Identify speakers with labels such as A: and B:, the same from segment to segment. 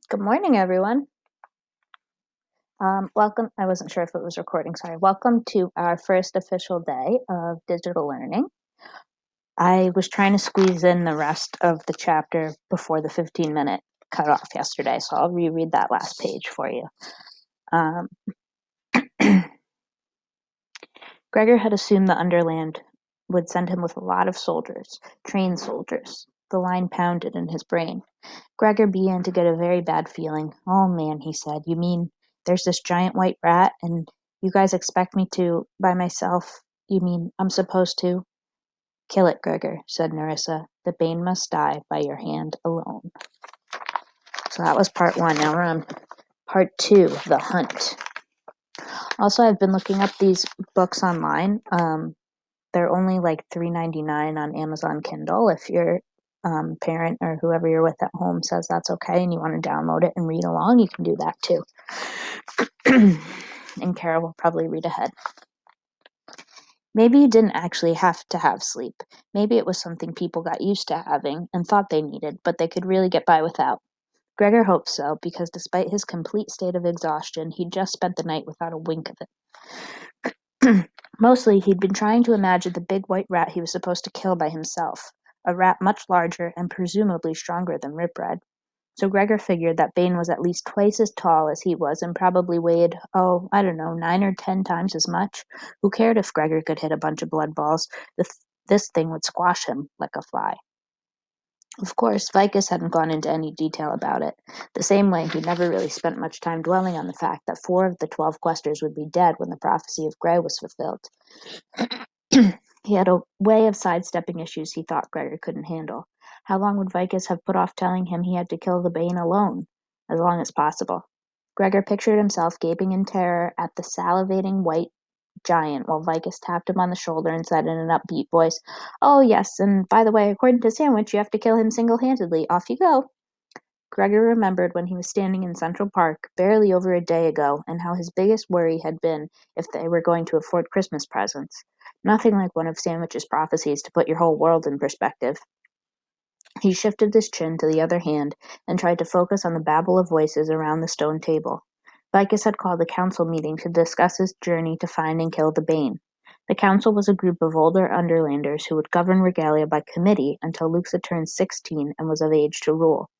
A: Good morning, everyone. Welcome. I wasn't sure if it was recording. Sorry. Welcome to our first official day of digital learning. I was trying to squeeze in the rest of the chapter before the 15-minute cutoff yesterday, so I'll reread that last page for you. Gregor had assumed the Underland would send him with a lot of soldiers, trained soldiers. The line pounded in his brain. Gregor began to get a very bad feeling. "Oh, man," he said. "You mean there's this giant white rat, and you guys expect me to, by myself? You mean I'm supposed to?" "Kill it, Gregor," said Nerissa. "The bane must die by your hand alone." So that was part one. Now we're on part two, The Hunt. Also, I've been looking up these books online. They're only like $3.99 on Amazon Kindle. If your parent or whoever you're with at home says that's okay and you want to download it and read along, you can do that too. And Kara will probably read ahead. Maybe you didn't actually have to have sleep. Maybe it was something people got used to having and thought they needed, but they could really get by without. Gregor hoped so, because despite his complete state of exhaustion, he'd just spent the night without a wink of it. Mostly, he'd been trying to imagine the big white rat he was supposed to kill by himself, a rat much larger and presumably stronger than Rip Red. So Gregor figured that Bane was at least twice as tall as he was and probably weighed, 9 or 10 times as much. Who cared if Gregor could hit a bunch of blood balls? This thing would squash him like a fly. Of course, Vicus hadn't gone into any detail about it, the same way he never really spent much time dwelling on the fact that 4 of the 12 questers would be dead when the prophecy of Grey was fulfilled. He had a way of sidestepping issues he thought Gregor couldn't handle. How long would Vicus have put off telling him he had to kill the Bane alone? As long as possible. Gregor pictured himself gaping in terror at the salivating white giant while Vicus tapped him on the shoulder and said in an upbeat voice, "Oh, yes, and by the way, according to Sandwich, you have to kill him single-handedly. Off you go." Gregor remembered when he was standing in Central Park barely over a day ago and how his biggest worry had been if they were going to afford Christmas presents. Nothing like one of Sandwich's prophecies to put your whole world in perspective. He shifted his chin to the other hand and tried to focus on the babble of voices around the stone table. Vicus had called a council meeting to discuss his journey to find and kill the Bane. The council was a group of older Underlanders who would govern Regalia by committee until Luxa turned 16 and was of age to rule.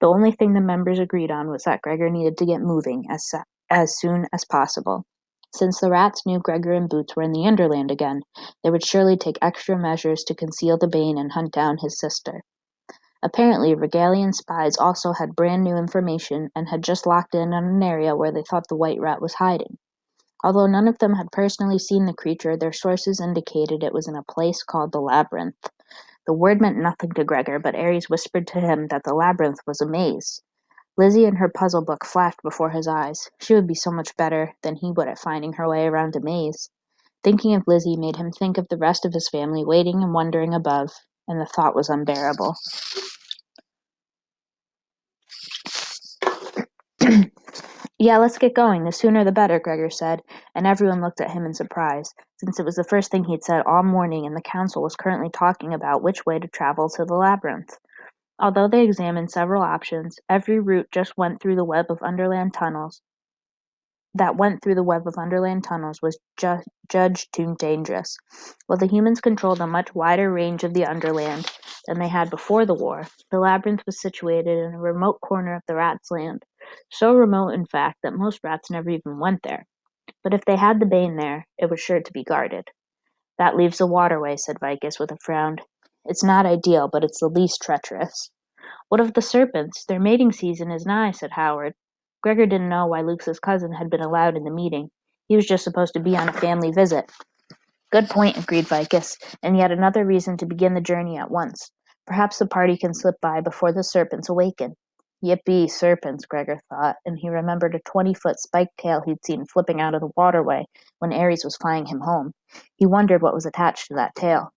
A: The only thing the members agreed on was that Gregor needed to get moving as soon as possible. Since the rats knew Gregor and Boots were in the Underland again, they would surely take extra measures to conceal the Bane and hunt down his sister. Apparently, Regalian spies also had brand new information and had just locked in on an area where they thought the white rat was hiding. Although none of them had personally seen the creature, their sources indicated it was in a place called the Labyrinth. The word meant nothing to Gregor, but Ares whispered to him that the labyrinth was a maze. Lizzie and her puzzle book flashed before his eyes. She would be so much better than he would at finding her way around a maze. Thinking of Lizzie made him think of the rest of his family waiting and wondering above, and the thought was unbearable. "Yeah, let's get going. The sooner the better," Gregor said, and everyone looked at him in surprise, since it was the first thing he'd said all morning and the council was currently talking about which way to travel to the labyrinth. Although they examined several options, every route just went through the web of underland tunnels was judged too dangerous. While the humans controlled a much wider range of the underland than they had before the war, the labyrinth was situated in a remote corner of the rats' land. So remote, in fact, that most rats never even went there. But if they had the Bane there, it was sure to be guarded. "That leaves the waterway," said Vicus with a frown. "It's not ideal, but it's the least treacherous." "What of the serpents? Their mating season is nigh," said Howard. Gregor didn't know why Luke's cousin had been allowed in the meeting. He was just supposed to be on a family visit. "Good point," agreed Vicus, "and yet another reason to begin the journey at once. Perhaps the party can slip by before the serpents awaken." Yippee, serpents, Gregor thought, and he remembered a 20-foot spiked tail he'd seen flipping out of the waterway when Ares was flying him home. He wondered what was attached to that tail.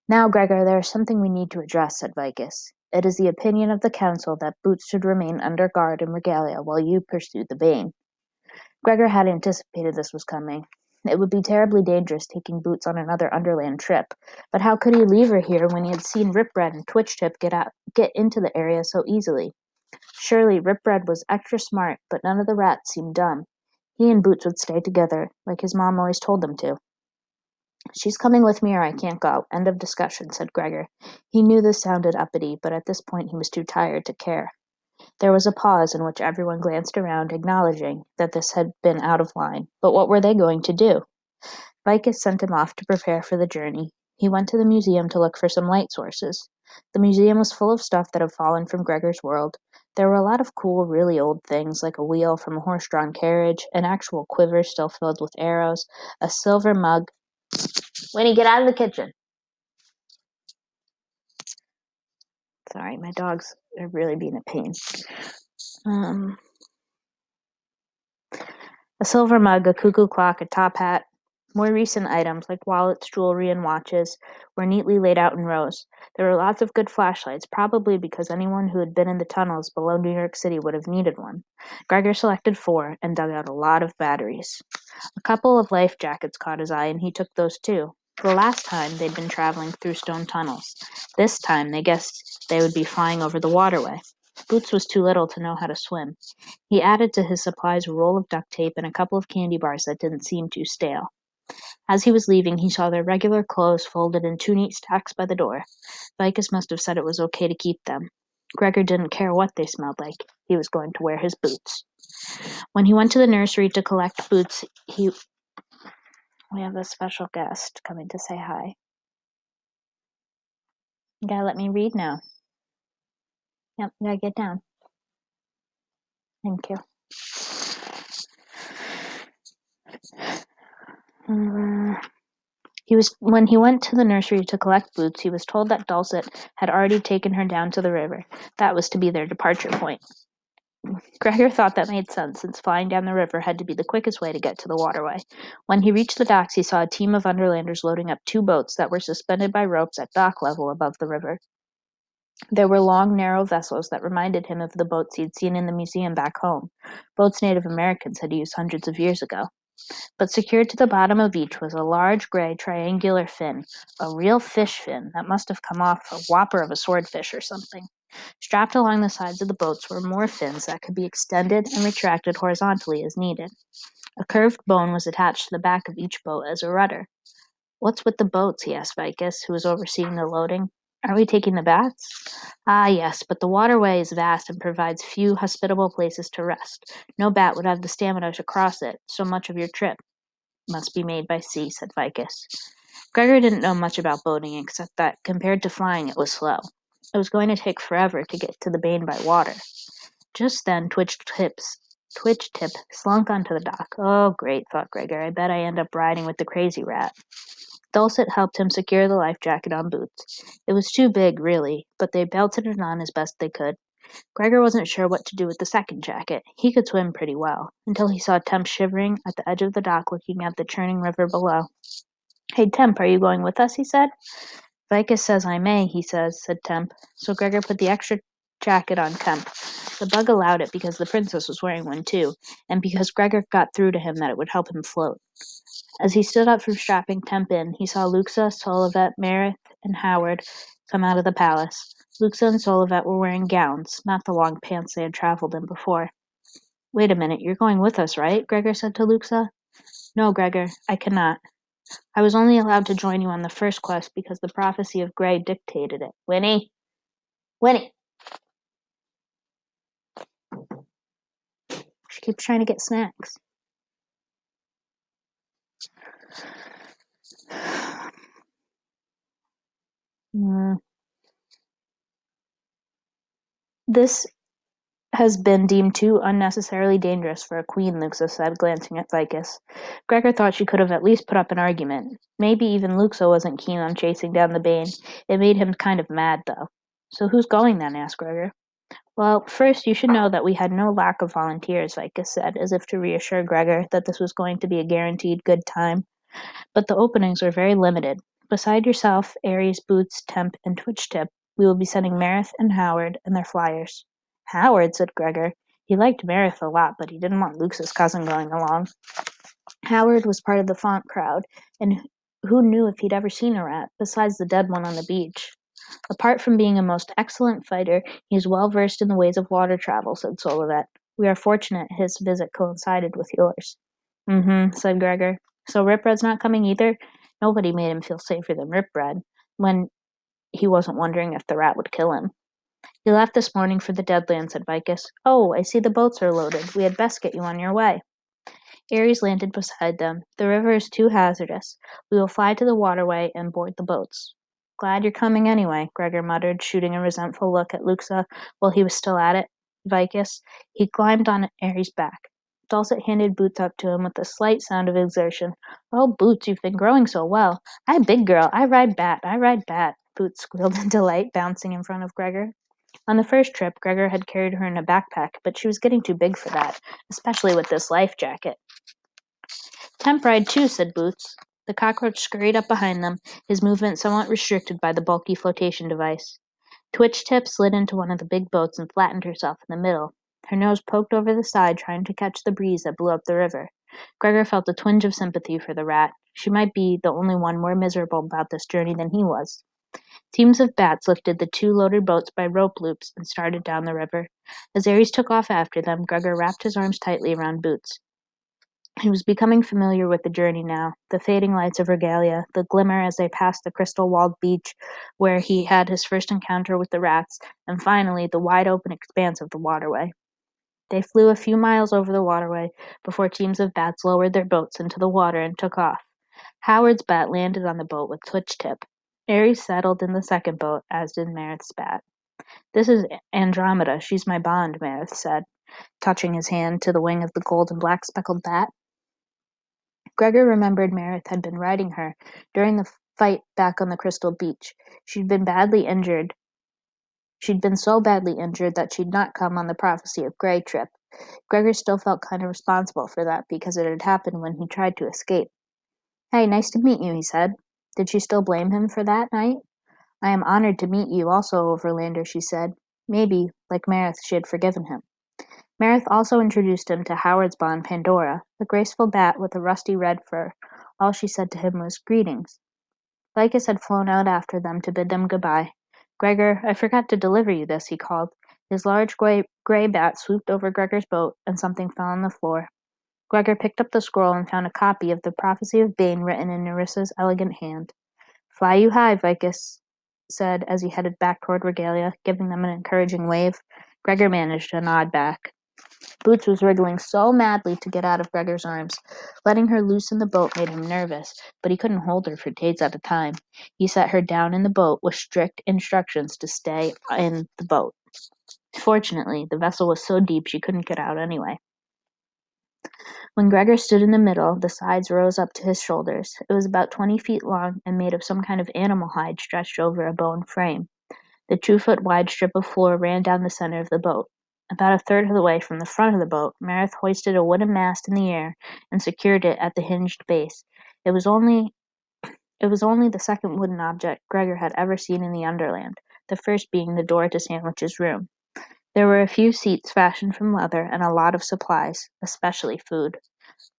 A: "Now, Gregor, there is something we need to address," said Vicus. "It is the opinion of the council that Boots should remain under guard in Regalia while you pursue the Bane." Gregor had anticipated this was coming. It would be terribly dangerous taking Boots on another Underland trip, but how could he leave her here when he had seen Rip Red and Twitch Tip get into the area so easily? Surely Rip Red was extra smart, but none of the rats seemed dumb. He and Boots would stay together, like his mom always told them to. She's coming with me or I can't go. End of discussion, said Gregor. He knew this sounded uppity, but at this point he was too tired to care. There was a pause in which everyone glanced around, acknowledging that this had been out of line. But what were they going to do? Vicus sent him off to prepare for the journey. He went to the museum to look for some light sources. The museum was full of stuff that had fallen from Gregor's world. There were a lot of cool, really old things, like a wheel from a horse-drawn carriage, an actual quiver still filled with arrows, a silver mug. Winnie, get out of the kitchen. Sorry, my dogs are really being a pain. A silver mug, a cuckoo clock, a top hat. More recent items, like wallets, jewelry, and watches, were neatly laid out in rows. There were lots of good flashlights, probably because anyone who had been in the tunnels below New York City would have needed one. Gregor selected 4 and dug out a lot of batteries. A couple of life jackets caught his eye, and he took those too. The last time they'd been traveling through stone tunnels. This time they guessed they would be flying over the waterway. Boots was too little to know how to swim. He added to his supplies a roll of duct tape and a couple of candy bars that didn't seem too stale. As he was leaving, he saw their regular clothes folded in 2 neat stacks by the door. Vicus must have said it was okay to keep them. Gregor didn't care what they smelled like. He was going to wear his boots. When he went to the nursery to collect Boots, we have a special guest coming to say hi. You gotta let me read now. Yep, you gotta get down. Thank you. When he went to the nursery to collect Boots, he was told that Dulcet had already taken her down to the river. That was to be their departure point. Gregor thought that made sense, since flying down the river had to be the quickest way to get to the waterway. When he reached the docks, he saw a team of Underlanders loading up 2 boats that were suspended by ropes at dock level above the river. There were long, narrow vessels that reminded him of the boats he'd seen in the museum back home, boats Native Americans had used hundreds of years ago. But secured to the bottom of each was a large gray triangular fin, a real fish fin that must have come off a whopper of a swordfish or something. Strapped along the sides of the boats were more fins that could be extended and retracted horizontally as needed. A curved bone was attached to the back of each boat as a rudder. What's with the boats? He asked Vicus, who was overseeing the loading. Are we taking the bats? Ah, yes, but the waterway is vast and provides few hospitable places to rest. No bat would have the stamina to cross it, so much of your trip must be made by sea, said Vicus. Gregor didn't know much about boating, except that, compared to flying, it was slow. It was going to take forever to get to the Bane by water. Just then, Twitch Tip slunk onto the dock. Oh, great, thought Gregor. I bet I end up riding with the crazy rat. Dulcet helped him secure the life jacket on Boots. It was too big, really, but they belted it on as best they could. Gregor wasn't sure what to do with the second jacket. He could swim pretty well, until he saw Temp shivering at the edge of the dock looking at the churning river below. Hey, Temp, are you going with us? He said. Vicus says I may, said Temp. So Gregor put the extra jacket on Temp. The bug allowed it because the princess was wearing one too, and because Gregor got through to him that it would help him float. As he stood up from strapping Temp in, he saw Luxa, Solivet, Merith, and Howard come out of the palace. Luxa and Solivet were wearing gowns, not the long pants they had traveled in before. Wait a minute, you're going with us, right? Gregor said to Luxa. No, Gregor, I cannot. I was only allowed to join you on the first quest because the prophecy of Grey dictated it. Winnie! Winnie! She keeps trying to get snacks. This has been deemed too unnecessarily dangerous for a queen, Luxa said, glancing at Vicus. Gregor thought she could have at least put up an argument. Maybe even Luxa wasn't keen on chasing down the Bane. It made him kind of mad, though. So who's going then? Asked Gregor. Well, first you should know that we had no lack of volunteers, Vicus said, as if to reassure Gregor that this was going to be a guaranteed good time. But the openings are very limited. Beside yourself, Aries, Boots, Temp, and Twitch Tip, we will be sending Merith and Howard and their flyers. Howard, said Gregor. He liked Merith a lot, but he didn't want Lux's cousin going along. Howard was part of the Font crowd, and who knew if he'd ever seen a rat, besides the dead one on the beach. Apart from being a most excellent fighter, he is well versed in the ways of water travel, said Solivet. We are fortunate his visit coincided with yours. Mm-hmm, said Gregor. So Ripred's not coming either? Nobody made him feel safer than Ripred, when he wasn't wondering if the rat would kill him. He left this morning for the Deadlands, said Vicus. Oh, I see the boats are loaded. We had best get you on your way. Ares landed beside them. The river is too hazardous. We will fly to the waterway and board the boats. Glad you're coming anyway, Gregor muttered, shooting a resentful look at Luxa while he was still at it. Vicus. He climbed on Ares' back. Dulcet handed Boots up to him with a slight sound of exertion. Oh, Boots, you've been growing so well. I big girl. I ride bat, Boots squealed in delight, bouncing in front of Gregor. On the first trip, Gregor had carried her in a backpack, but she was getting too big for that, especially with this life jacket. Temp ride too, said Boots. The cockroach scurried up behind them, his movement somewhat restricted by the bulky flotation device. Twitch Tip slid into one of the big boats and flattened herself in the middle. Her nose poked over the side, trying to catch the breeze that blew up the river. Gregor felt a twinge of sympathy for the rat. She might be the only one more miserable about this journey than he was. Teams of bats lifted the two loaded boats by rope loops and started down the river. As Ares took off after them, Gregor wrapped his arms tightly around Boots. He was becoming familiar with the journey now, the fading lights of Regalia, the glimmer as they passed the crystal-walled beach where he had his first encounter with the rats, and finally the wide-open expanse of the waterway. They flew a few miles over the waterway before teams of bats lowered their boats into the water and took off. Howard's bat landed on the boat with Twitch Tip. Ares settled in the second boat, as did Marith's bat. This is Andromeda. She's my bond, Marith said, touching his hand to the wing of the gold and black speckled bat. Gregor remembered Marith had been riding her during the fight back on the Crystal Beach. She'd been so badly injured that she'd not come on the Prophecy of Grey trip. Gregor still felt kind of responsible for that because it had happened when he tried to escape. Hey, nice to meet you, he said. Did she still blame him for that night? I am honored to meet you also, Overlander, she said. Maybe, like Marith, she had forgiven him. Marith also introduced him to Howard's bond Pandora, a graceful bat with a rusty red fur. All she said to him was, Greetings. Vicus had flown out after them to bid them goodbye. Gregor, I forgot to deliver you this, he called. His large gray bat swooped over Gregor's boat, and something fell on the floor. Gregor picked up the scroll and found a copy of the Prophecy of Bane written in Nerissa's elegant hand. Fly you high, Vicus said as he headed back toward Regalia, giving them an encouraging wave. Gregor managed to nod back. Boots was wriggling so madly to get out of Gregor's arms. Letting her loose in the boat made him nervous, but he couldn't hold her for days at a time. He set her down in the boat with strict instructions to stay in the boat. Fortunately, the vessel was so deep she couldn't get out anyway. When Gregor stood in the middle, the sides rose up to his shoulders. It was about 20 feet long and made of some kind of animal hide stretched over a bone frame. The 2-foot wide strip of floor ran down the center of the boat. About a third of the way from the front of the boat, Marith hoisted a wooden mast in the air and secured it at the hinged base. It was only the second wooden object Gregor had ever seen in the Underland, the first being the door to Sandwich's room. There were a few seats fashioned from leather and a lot of supplies, especially food.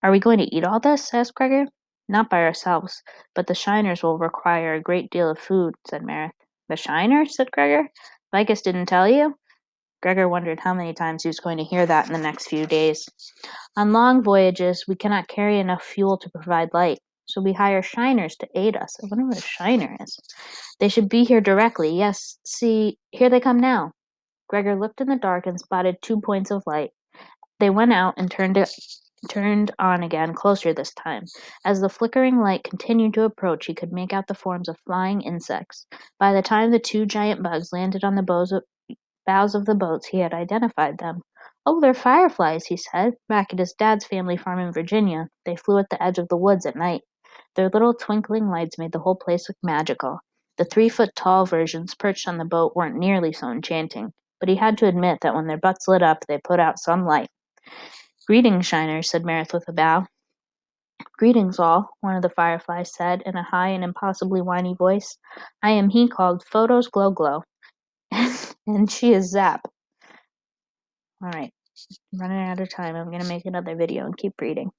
A: Are we going to eat all this? Asked Gregor. Not by ourselves, but the Shiners will require a great deal of food, said Marith. The Shiners? Said Gregor. Vicus didn't tell you? Gregor wondered how many times he was going to hear that in the next few days. On long voyages, we cannot carry enough fuel to provide light, so we hire Shiners to aid us. I wonder what a Shiner is. They should be here directly. Yes, see, here they come now. Gregor looked in the dark and spotted 2 points of light. They went out and turned on again, closer this time. As the flickering light continued to approach, he could make out the forms of flying insects. By the time the 2 giant bugs landed on the bows of the boats, he had identified them. Oh, they're fireflies, he said. Back at his dad's family farm in Virginia, they flew at the edge of the woods at night. Their little twinkling lights made the whole place look magical. The 3-foot-tall versions perched on the boat weren't nearly so enchanting, but he had to admit that when their butts lit up, they put out some light. Greetings, Shiners, said Marith with a bow. Greetings, all, one of the fireflies said in a high and impossibly whiny voice. I am he called Photos Glow Glow, and she is Zap. All right, I'm running out of time. I'm going to make another video and keep reading.